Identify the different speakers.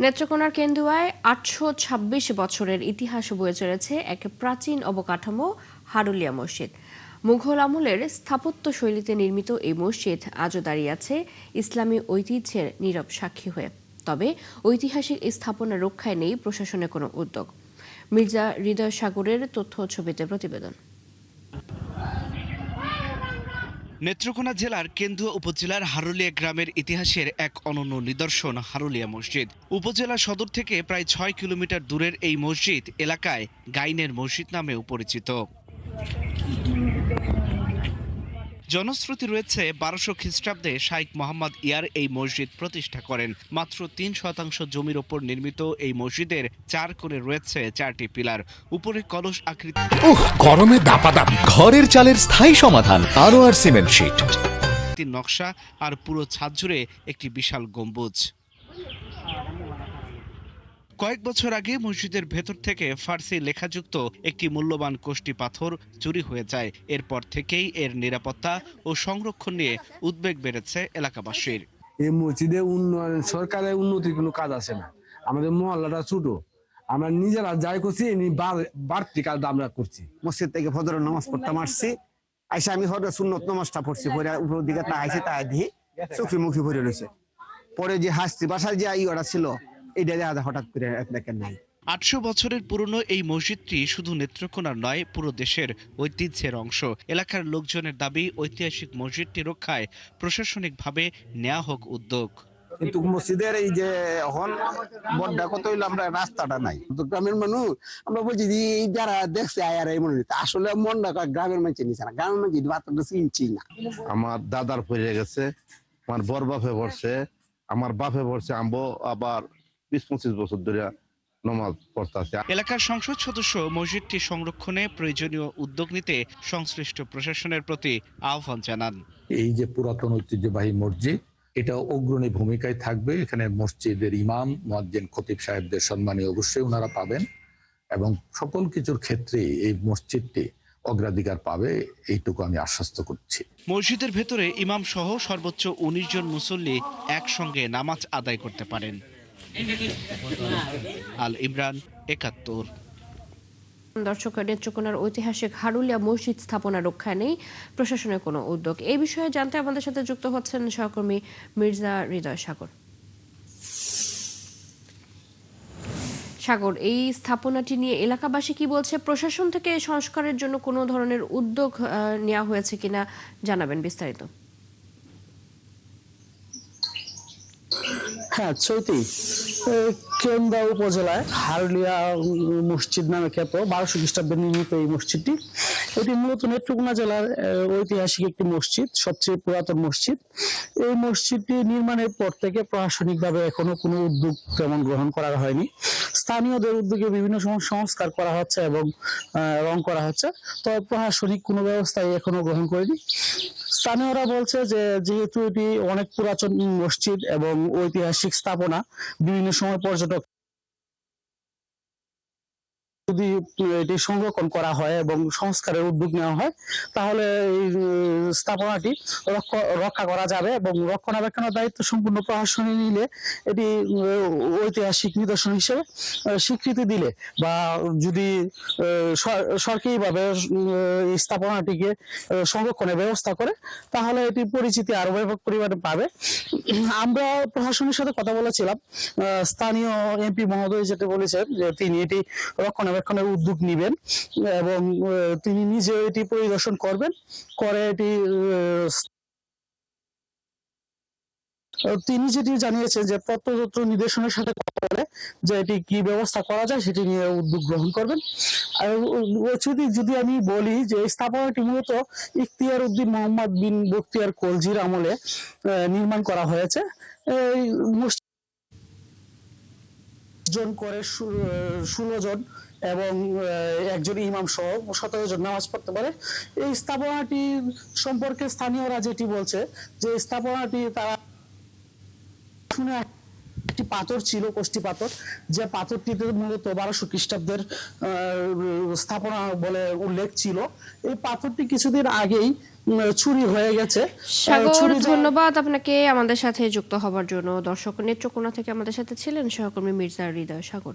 Speaker 1: নেত্রকোনার কেন্দুয়ায় ৮২৬ বছরের ইতিহাস বয়ে চলেছে এক প্রাচীন অবকাঠামো হারুলিয়া মসজিদ। মুঘল আমলের স্থাপত্য শৈলীতে নির্মিত এই মসজিদ আজও দাঁড়িয়ে আছে ইসলামী ঐতিহ্যের নীরব সাক্ষী হয়ে। তবে ঐতিহাসিক এই স্থাপনা রক্ষায় নেই প্রশাসনের কোনো উদ্যোগ। মির্জা হৃদয় সাগরের তথ্য ছবিতে প্রতিবেদন।
Speaker 2: নেত্রকোনা জেলার কেন্দুয়া উপজেলার হারুলিয়া গ্রামের ইতিহাসের এক অনন্য নিদর্শন হারুলিয়া মসজিদ। উপজেলা সদর থেকে প্রায় ৬ কিলোমিটার দূরের এই মসজিদ এলাকায় গাইনের মসজিদ নামেও পরিচিত। জনশ্রুতি রয়েছে ১২০০ খ্রিস্টাব্দে শাইখ মোহাম্মদ ইয়ার এই মসজিদ প্রতিষ্ঠা করেন। মাত্র ৩% জমির ওপর নির্মিত এই মসজিদের ৪ কোণে রয়েছে ৪টি পিলার, উপরে কলস আকৃতি।
Speaker 3: গরমে দাপাদাপি ঘরের চালের স্থায়ী সমাধান আনোয়ার সিমেন্ট শীট
Speaker 2: নকশা আর পুরো ছাদ জুড়ে একটি বিশাল গম্বুজ। কয়েক বছর আগে মসজিদের ভেতর থেকে ফার্সি লেখাযুক্ত একটি মূল্যবান কোষ্টি পাথর চুরি হয়ে যায়। এরপর থেকেই এর নিরাপত্তা ও সংরক্ষণ নিয়ে উদ্বেগ বেড়েছে এলাকাবাসীর।
Speaker 4: এই মসজিদে উন্নয়ন সরকারের উন্নতির কোনো কাজ আছে না। আমাদের মহল্লাটা ছোট, আমরা নিজেরা যাই করছি বাড়তি কাজ আমরা করছি।
Speaker 5: মসজিদ থেকে ফজরের নামাজ পড়তে আসছি, আইসা আমি হঠাৎ সুন্নত নামাজটা পড়ছি, পরে উপর দিকে তাকাইছি, তাই দিয়ে চোখে মুখে ভরে রয়েছে। পরে যে হাসছি বাসায় যে ওটা ছিল এটা দেখা হঠাৎ করে দেখেন নাই।
Speaker 2: ৮০০ বছরের পুরনো এই মসজিদটি শুধু নেত্রকোনার নয়, পুরো দেশের ঐতিহ্যের অংশ। এলাকার লোকজনের দাবি, ঐতিহাসিক মসজিদটি রক্ষায় প্রশাসনিকভাবে নেওয়া হোক উদ্যোগ।
Speaker 5: কিন্তু মসজিদের এই যে এখন বড্ডা কত হইলো, আমরা রাস্তাটা নাই, তো গ্রামের মানুষ আমরা বলছি যে এই যারা দেখছে আয়ার এই মনে আসলে মনটা গ্রামের মানুষ নিচ্ছে না, গ্রামের মানুষ বাচ্চাটা চিনছি না।
Speaker 6: আমার দাদার পড়ে গেছে, আমার বর বাপে পড়ছে, আমার বাপে পড়ছে, আম্বো আবার ২০-২৫ বছর ধরে নামাজ পড়তেছে।
Speaker 2: এলাকার সংসদ সদস্য মসজিদটি সংরক্ষণে প্রয়োজনীয় উদ্যোগ নিতে সংশ্লিষ্ট প্রশাসনের প্রতি আহ্বান জানান।
Speaker 7: এই যে পুরাতন ঐতিহ্যবাহী মসজিদ, এটা অগ্রণী ভূমিকায় থাকবে। এখানে মসজিদের ইমাম, মুয়াজ্জিন, খতিব সাহেবদের সম্মানীয় অবশ্যই ওনারা পাবেন এবং সকল কিছুর ক্ষেত্রে এই মসজিদটি অগ্রাধিকার পাবে, এইটুকু আমি আশ্বস্ত করছি।
Speaker 2: মসজিদের ভেতরে ইমাম সহ সর্বোচ্চ ১৯ জন মুসল্লি একসঙ্গে নামাজ আদায় করতে পারেন। আল ইমরান, ৭১।
Speaker 1: দর্শক, নেত্রকোনার ঐতিহাসিক হারুলিয়া মসজিদ স্থাপনা রক্ষায় নেই প্রশাসনের কোনো উদ্যোগ। এই বিষয়ে জানতে আমাদের সাথে যুক্ত হচ্ছেন সহকর্মী মির্জা হৃদয় সাগর। সাগর, এই স্থাপনাটি নিয়ে এলাকাবাসী কি বলছে? প্রশাসন থেকে সংস্কারের জন্য কোনো ধরনের উদ্যোগ নেওয়া হয়েছে কিনা জানাবেন বিস্তারিত।
Speaker 8: হ্যাঁ চৈতি, কেন্দুয়া উপজেলায় হারুলিয়া মসজিদ নামে খ্যাত ১২০০ খ্রিস্টাব্দে নির্মিত এই মসজিদটি, এটি মূলত নেত্রকোনা জেলার ঐতিহাসিক একটি মসজিদ, সবচেয়ে পুরাতন মসজিদ। এই মসজিদটি নির্মাণের পর থেকে প্রশাসনিকভাবে এখনো কোনো উদ্যোগ তেমন গ্রহণ করা হয়নি। স্থানীয়দের উদ্যোগে বিভিন্ন সময় সংস্কার করা হচ্ছে এবং রং করা হচ্ছে, তবে প্রশাসনিক কোনো ব্যবস্থাই এখনো গ্রহণ করেনি। স্থানীয়রা বলছে যে যেহেতু এটি অনেক পুরাতন মসজিদ এবং ঐতিহাসিক স্থাপনা, বিভিন্ন সময় পর্যটক যদি এটি সংরক্ষণ করা হয় এবং সংস্কারের উদ্যোগ নেওয়া হয়, তাহলে এই স্থাপনাটি রক্ষা করা যাবে এবং রক্ষণাবেক্ষণের দায়িত্ব সম্পূর্ণ প্রশাসনে নিলে এটি ঐতিহাসিক নিদর্শন হিসেবে স্বীকৃতি দিলে বা যদি সরকারিভাবে এই স্থাপনাটিকে সংরক্ষণের ব্যবস্থা করে, তাহলে এটি পরিচিতি আরো ব্যাপক পরিমাণে পাবে। আমরা প্রশাসনের সাথে কথা বলেছিলাম, স্থানীয় এমপি মহোদয় যেটা বলেছেন যে তিনি এটি রক্ষণাবেক্ষণের উদ্যোগ নেবেন এবং তিনি নিজে এটি পরিদর্শন করবেন, করে এটি তিনি যেটি জানিয়েছেন যে প্রত্নতত্ত্ব নির্দেশনের সাথে কথা বলে যে এটি কি ব্যবস্থা করা যায় সেটি নিয়ে উদ্যোগ গ্রহণ করবেন। আর যদি আমি বলি যে এই স্থাপনাটি মূলত ইখতিয়ার উদ্দিন মোহাম্মদ বিন বখতিয়ার খলজির আমলে নির্মাণ করা হয়েছে। এই জন করে ১৬ জন এবং একজন ইমাম সহ ১৭ জন নামাজ পড়তে পারে। এই স্থাপনাটি সম্পর্কে স্থানীয়রা যেটি বলছে যে স্থাপনাটি তারা একটি পাথর ছিল, কোষ্টি পাথর, যে পাথরটিতে মূলত ১২০০ খ্রিস্টাব্দের স্থাপনা বলে উল্লেখ ছিল। এই পাথরটি কিছুদিন আগেই চুরি হয়ে গেছে।
Speaker 1: সাগর,
Speaker 8: চুরি যাওয়ার-
Speaker 1: ধন্যবাদ আপনাকে আমাদের সাথে যুক্ত হবার জন্য। দর্শক নেত্রকোনা থেকে আমাদের সাথে ছিলেন সহকর্মী মির্জা হৃদয়। সাগর।